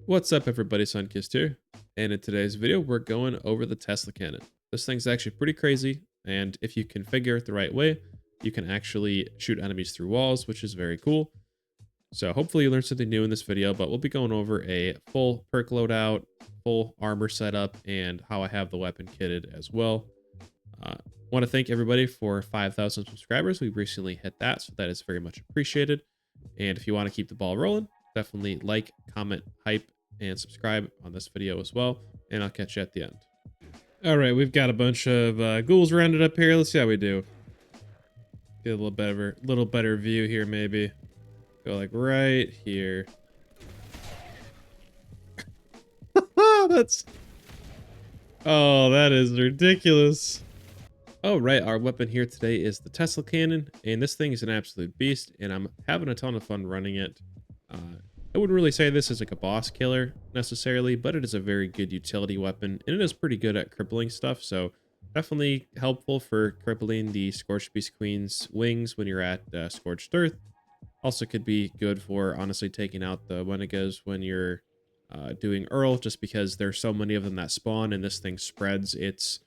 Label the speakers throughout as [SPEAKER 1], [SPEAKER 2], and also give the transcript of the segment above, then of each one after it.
[SPEAKER 1] What's up everybody, Sunkissed here, and in today's video we're going over the Tesla cannon. This thing's actually pretty crazy, and if you configure it the right way, you can actually shoot enemies through walls, which is very cool. So hopefully you learned something new in this video, but we'll be going over a full perk loadout, full armor setup, and how I have the weapon kitted as well. Want to thank everybody for 5,000 subscribers. We recently hit that, so that is very much appreciated. And if you want to keep the ball rolling, definitely like, comment, hype, and subscribe on this video as well. And I'll catch you at the end. All right, we've got a bunch of ghouls rounded up here. Let's see how we do. Get a little better view here, maybe. Go like right here. Oh, that is ridiculous. Oh, right. Our weapon here today is the Tesla cannon, and this thing is an absolute beast, and I'm having a ton of fun running it. I wouldn't really say this is like a boss killer necessarily, but it is a very good utility weapon, and it is pretty good at crippling stuff, so definitely helpful for crippling the Scorched Beast Queen's wings when you're at Scorched Earth. Also could be good for honestly taking out the Wendigas when you're doing Earl, just because there's so many of them that spawn, and this thing spreads its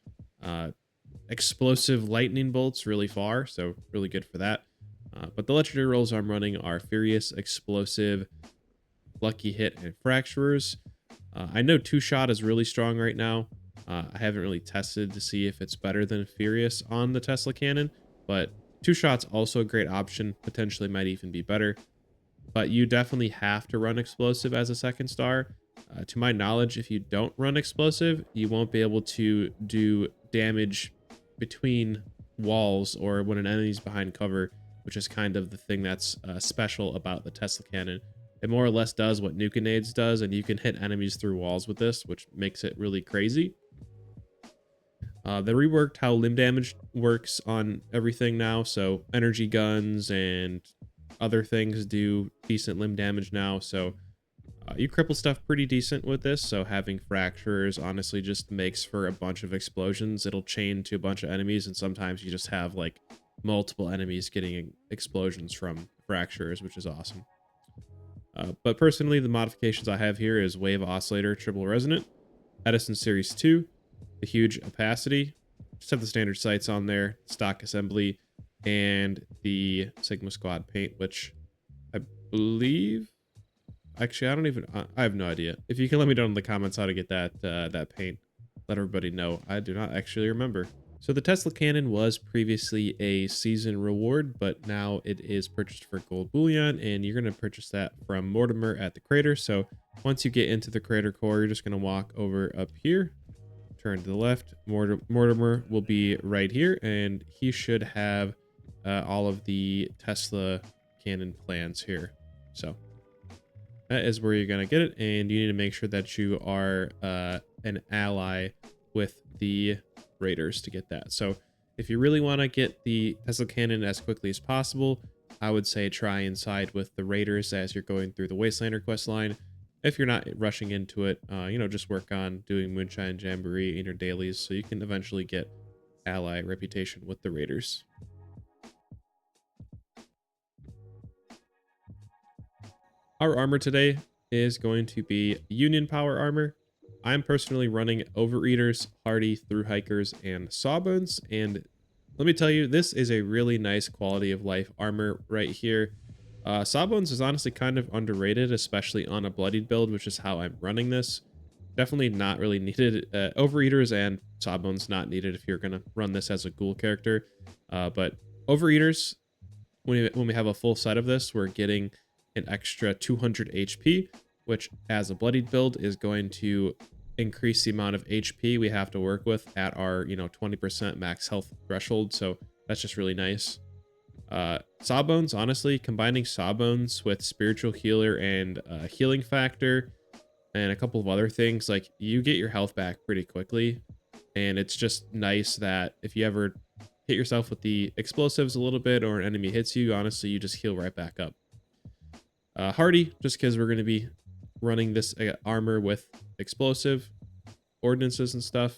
[SPEAKER 1] explosive lightning bolts really far, so really good for that. But the legendary rolls I'm running are Furious, Explosive, Lucky Hit, and Fracturers. I know Two Shot is really strong right now. I haven't really tested to see if it's better than Furious on the Tesla cannon, but Two Shot's also a great option, potentially might even be better. But you definitely have to run Explosive as a second star. To my knowledge, if you don't run Explosive, you won't be able to do damage between walls or when an enemy's behind cover, which is kind of the thing that's special about the Tesla cannon. It more or less does what Nuke-Nades does, and you can hit enemies through walls with this, which makes it really crazy. They reworked how limb damage works on everything now, so energy guns and other things do decent limb damage now, so you cripple stuff pretty decent with this, so having fractures honestly just makes for a bunch of explosions. It'll chain to a bunch of enemies, and sometimes you just have like multiple enemies getting explosions from fractures, which is awesome. But personally, the modifications I have here is Wave Oscillator Triple Resonant, Edison Series 2, the huge opacity, just have the standard sights on there, stock assembly, and the Sigma Squad paint, which I believe... Actually, I have no idea. If you can let me know in the comments how to get that paint, let everybody know. I do not actually remember. So the Tesla cannon was previously a season reward, but now it is purchased for Gold Bullion, and you're going to purchase that from Mortimer at the crater. So once you get into the crater core, you're just going to walk over up here, turn to the left. Mortimer will be right here, and he should have all of the Tesla cannon plans here. So that is where you're going to get it, and you need to make sure that you are an ally with the raiders to get that. So if you really want to get the Tesla cannon as quickly as possible, I would say try and side with the raiders as you're going through the Wastelander quest line. If you're not rushing into it, just work on doing Moonshine Jamboree in your dailies so you can eventually get ally reputation with the raiders. Our armor today is going to be Union Power armor. I'm personally running Overeaters, Hardy, Through Hikers, and Sawbones, and let me tell you, this is a really nice quality of life armor right here. Sawbones is honestly kind of underrated, especially on a bloodied build, which is how I'm running this. Definitely not really needed. Overeaters and Sawbones not needed if you're going to run this as a ghoul character. But Overeaters, when we have a full set of this, we're getting an extra 200 HP, which as a bloodied build is going to increase the amount of HP we have to work with at our 20% max health threshold. So that's just really nice. Sawbones, honestly, combining Sawbones with Spiritual Healer and Healing Factor and a couple of other things, like you get your health back pretty quickly, and it's just nice that if you ever hit yourself with the explosives a little bit or an enemy hits you, honestly you just heal right back up. Hardy, just because we're going to be running this armor with explosive ordinances and stuff.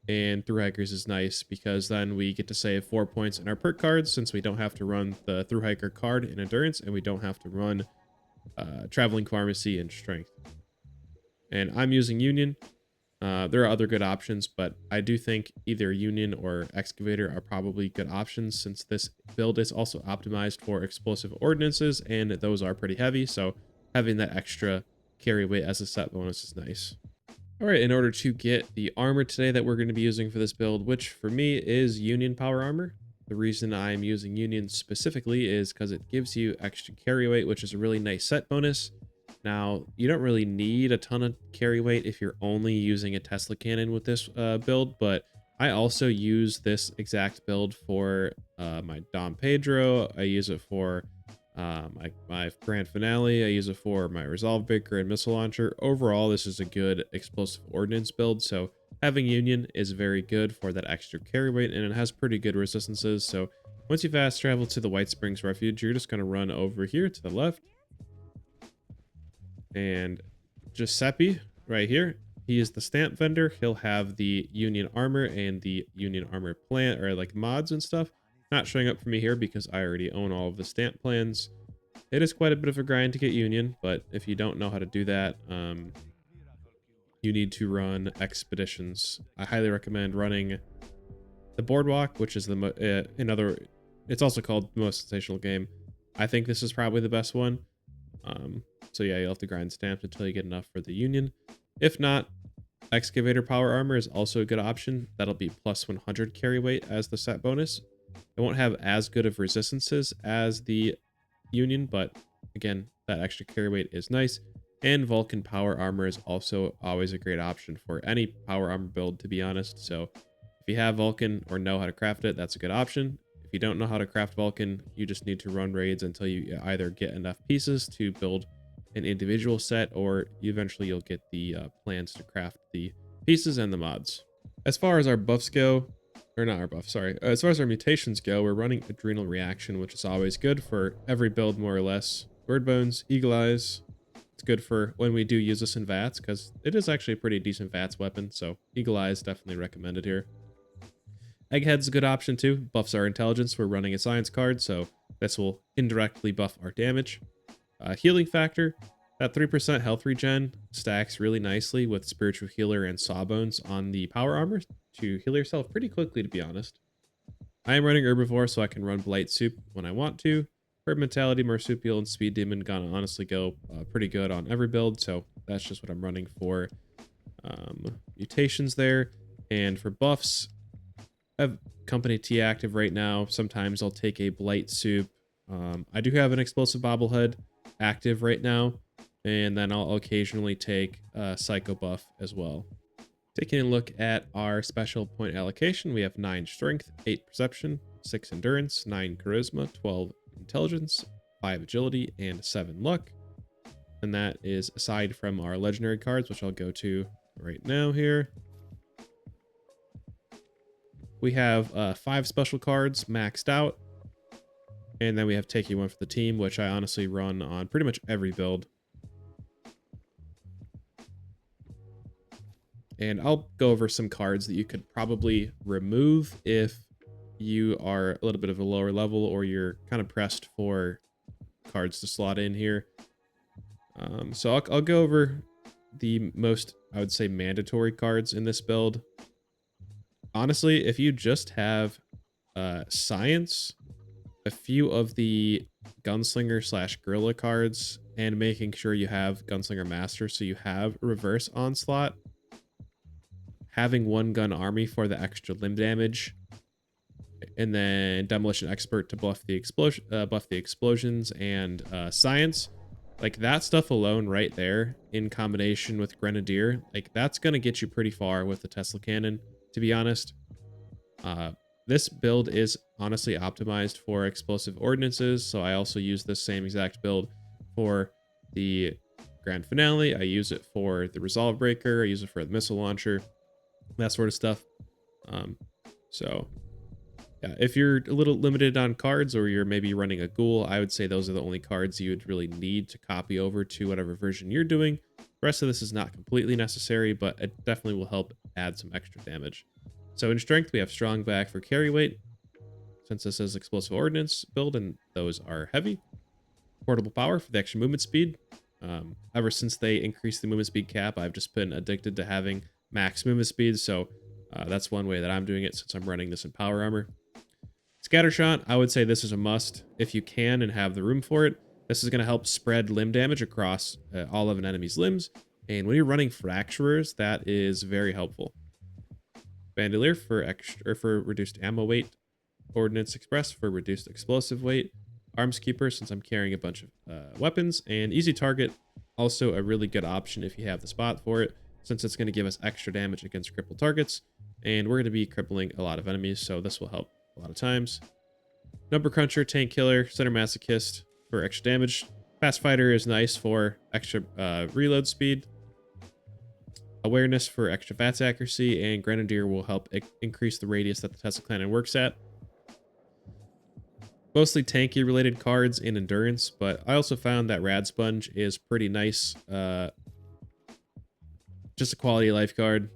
[SPEAKER 1] And Through Hikers is nice because then we get to save 4 points in our perk cards, since we don't have to run the Through Hiker card in Endurance, and we don't have to run traveling pharmacy, and strength. And I'm using Union. There are other good options, but I do think either Union or Excavator are probably good options since this build is also optimized for explosive ordnances, and those are pretty heavy, so having that extra carry weight as a set bonus is nice. All right, in order to get the armor today that we're going to be using for this build, which for me is Union Power Armor. The reason I'm using Union specifically is because it gives you extra carry weight, which is a really nice set bonus. Now, you don't really need a ton of carry weight if you're only using a Tesla cannon with this build, but I also use this exact build for my Dom Pedro. I use it for my grand finale. I use it for my resolve breaker and missile launcher. Overall, this is a good explosive ordnance build, so having Union is very good for that extra carry weight, and it has pretty good resistances. So once you fast travel to the White Springs Refuge, you're just going to run over here to the left, and Giuseppe right here, he is the stamp vendor. He'll have the Union armor and the Union armor plant, or like mods and stuff. Not showing up for me here because I already own all of the stamp plans. It is quite a bit of a grind to get Union, but if you don't know how to do that, you need to run expeditions. I highly recommend running the Boardwalk, which is it's also called the most sensational game. I think this is probably the best one. So yeah, you'll have to grind stamps until you get enough for the Union. If not, Excavator Power Armor is also a good option. That'll be plus 100 carry weight as the set bonus. It won't have as good of resistances as the Union, but again, that extra carry weight is nice. And Vulcan Power Armor is also always a great option for any power armor build, to be honest. So if you have Vulcan or know how to craft it, that's a good option. If you don't know how to craft Vulcan, you just need to run raids until you either get enough pieces to build an individual set, or eventually you'll get the plans to craft the pieces and the mods. As far as our buffs go, or not our buffs, sorry. As far as our mutations go, we're running Adrenal Reaction, which is always good for every build, more or less. Bird Bones, Eagle Eyes. It's good for when we do use this in VATS, because it is actually a pretty decent VATS weapon, so Eagle Eyes definitely recommended here. Egghead's a good option too. Buffs our intelligence. We're running a science card, so this will indirectly buff our damage. Healing factor, that 3% health regen stacks really nicely with Spiritual Healer and Sawbones on the power armor to heal yourself pretty quickly, to be honest. I am running Herbivore, so I can run Blight Soup when I want to. Herb Mentality, Marsupial, and Speed Demon gonna honestly go pretty good on every build, so that's just what I'm running for mutations there. And for buffs, I have Company T active right now. Sometimes I'll take a Blight Soup. I do have an Explosive Bobblehead active right now, and then I'll occasionally take Psycho Buff as well. Taking a look at our special point allocation, we have 9 Strength, 8 Perception, 6 Endurance, 9 Charisma, 12 Intelligence, 5 Agility, and 7 Luck. And that is aside from our legendary cards, which I'll go to right now here. We have 5 special cards maxed out. And then we have Take You One for the team, which I honestly run on pretty much every build. And I'll go over some cards that you could probably remove if you are a little bit of a lower level or you're kind of pressed for cards to slot in here. So I'll go over the most, I would say, mandatory cards in this build. Honestly, if you just have science, a few of the gunslinger slash guerrilla cards, and making sure you have gunslinger master so you have reverse onslaught, having 1 gun army for the extra limb damage, and then demolition expert to buff the explosions and science, like that stuff alone right there in combination with grenadier, like that's gonna get you pretty far with the Tesla cannon, to be honest. This build is honestly optimized for explosive ordnances, so I also use this same exact build for the grand finale. I use it for the resolve breaker, I use it for the missile launcher, that sort of stuff. So yeah, if you're a little limited on cards or you're maybe running a ghoul, I would say those are the only cards you would really need to copy over to whatever version you're doing. The rest of this is not completely necessary, but it definitely will help add some extra damage. So in strength, we have strong back for carry weight, since this is explosive ordnance build and those are heavy. portable power for the extra movement speed. Ever since they increased the movement speed cap, I've just been addicted to having max movement speed. So that's one way that I'm doing it since I'm running this in power armor. Scattershot, I would say this is a must if you can and have the room for it. This is going to help spread limb damage across all of an enemy's limbs. And when you're running fracturers, that is very helpful. Bandolier for extra or for reduced ammo weight. Ordnance Express for reduced explosive weight. Arms Keeper since I'm carrying a bunch of weapons. And Easy Target, also a really good option if you have the spot for it, since it's going to give us extra damage against crippled targets. And we're going to be crippling a lot of enemies, so this will help a lot of times. Number Cruncher, Tank Killer, Center Masochist for extra damage. Fast Fighter is nice for extra reload speed. Awareness for extra VATS accuracy, and Grenadier will help increase the radius that the Tesla Cannon works at. Mostly tanky related cards in endurance, but I also found that Rad Sponge is pretty nice. Just a quality of life card.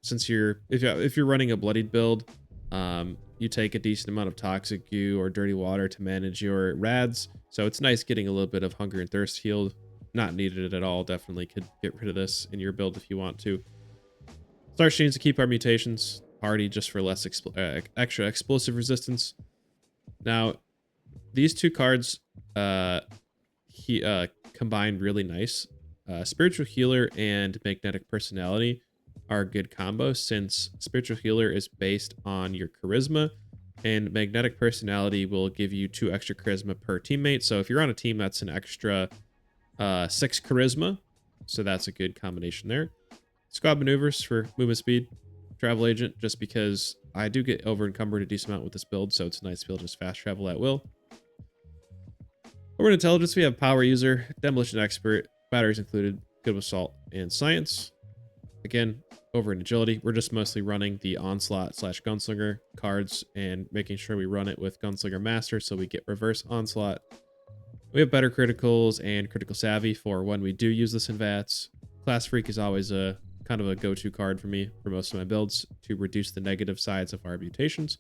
[SPEAKER 1] Since if you're running a bloodied build, you take a decent amount of toxic goo or dirty water to manage your rads. So it's nice getting a little bit of hunger and thirst healed. Not needed at all. Definitely could get rid of this in your build if you want to. Starshines to keep our mutations hardy just for less extra explosive resistance. Now, these two cards combined really nice. Spiritual Healer and Magnetic Personality are a good combo since Spiritual Healer is based on your charisma and Magnetic Personality will give you 2 extra charisma per teammate. So if you're on a team that's an extra 6 charisma, so that's a good combination there. Squad Maneuvers for movement speed. Travel Agent, just because I do get over encumbered a decent amount with this build, so it's nice to be able to just fast travel at will. Over in Intelligence, we have Power User, Demolition Expert, batteries included, good with Salt and Science. Again, over in Agility, we're just mostly running the Onslaught / Gunslinger cards and making sure we run it with Gunslinger Master so we get reverse Onslaught. We have better criticals and critical savvy for when we do use this in VATS. Class Freak is always a kind of a go-to card for me for most of my builds to reduce the negative sides of our mutations.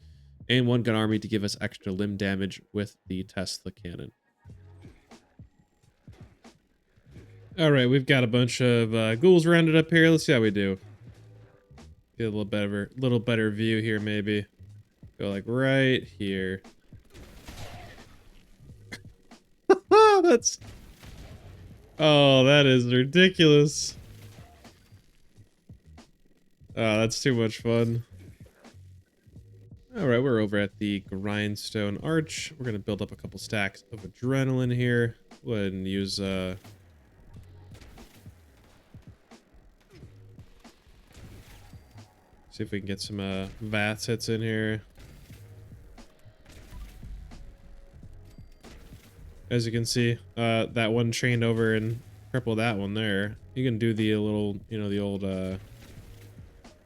[SPEAKER 1] And One Gun Army to give us extra limb damage with the Tesla Cannon. All right, we've got a bunch of ghouls rounded up here. Let's see how we do. Get a little better view here, maybe. Go like right here. Oh, that is ridiculous. Oh, that's too much fun. All right, we're over at the Grindstone Arch. We're gonna build up a couple stacks of adrenaline here. Go ahead and use see if we can get some VATS hits in here. As you can see, that one chained over and cripple that one there. You can do the little, the old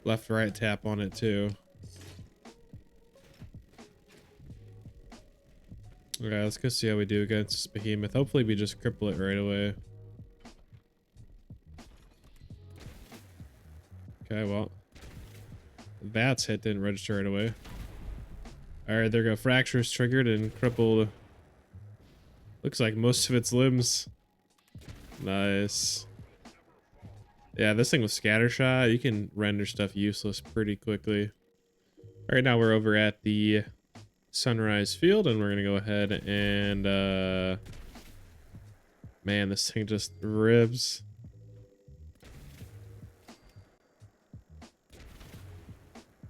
[SPEAKER 1] left right tap on it too. Okay, let's go see how we do against this behemoth. Hopefully we just cripple it right away. Okay, well, VATS hit didn't register right away. All right, there go. Fractures triggered and crippled. Looks like most of its limbs. Nice. Yeah, this thing with Scattershot, you can render stuff useless pretty quickly. All right, now we're over at the Sunrise Field, and we're gonna go ahead and man, this thing just ribs.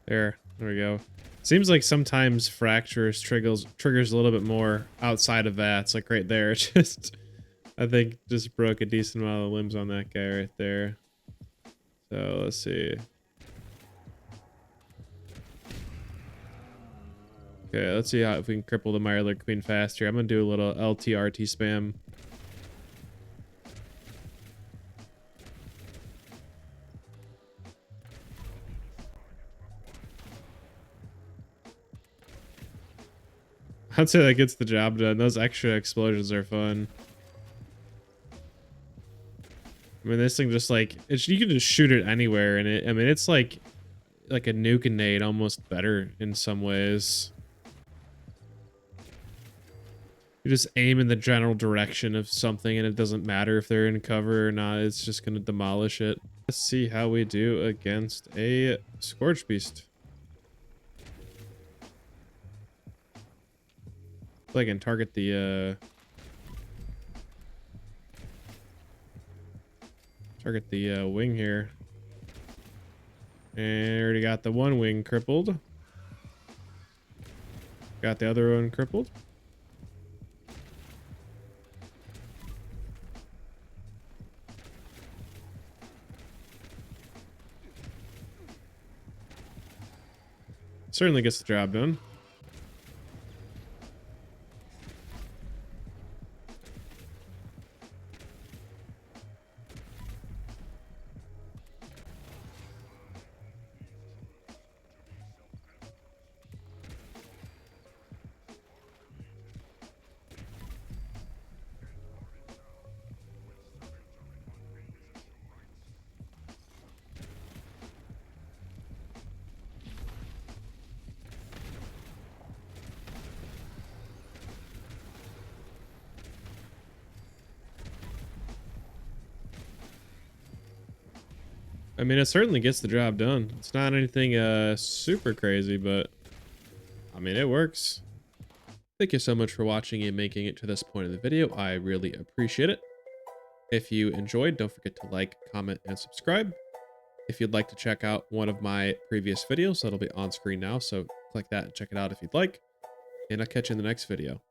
[SPEAKER 1] There we go. Seems like sometimes Fractures triggers a little bit more outside of VATS, like right there. It just, I think, just broke a decent amount of limbs on that guy right there. So let's see. Okay, let's see if we can cripple the Mirelurk Queen fast here. I'm gonna do a little LTRT spam. I'd say that gets the job done. Those extra explosions are fun. I mean, this thing just like, you can just shoot it anywhere, and it's like a nuke and nade, almost better in some ways. You just aim in the general direction of something and it doesn't matter if they're in cover or not. It's just going to demolish it. Let's see how we do against a Scorch Beast. So I can target the wing here. And already got the one wing crippled. Got the other one crippled. Certainly gets the job done. I mean, it certainly gets the job done. It's not anything super crazy, but I mean, it works. Thank you so much for watching and making it to this point of the video. I really appreciate it. If you enjoyed, don't forget to like, comment, and subscribe. If you'd like to check out one of my previous videos, that'll be on screen now, so click that and check it out if you'd like. And I'll catch you in the next video.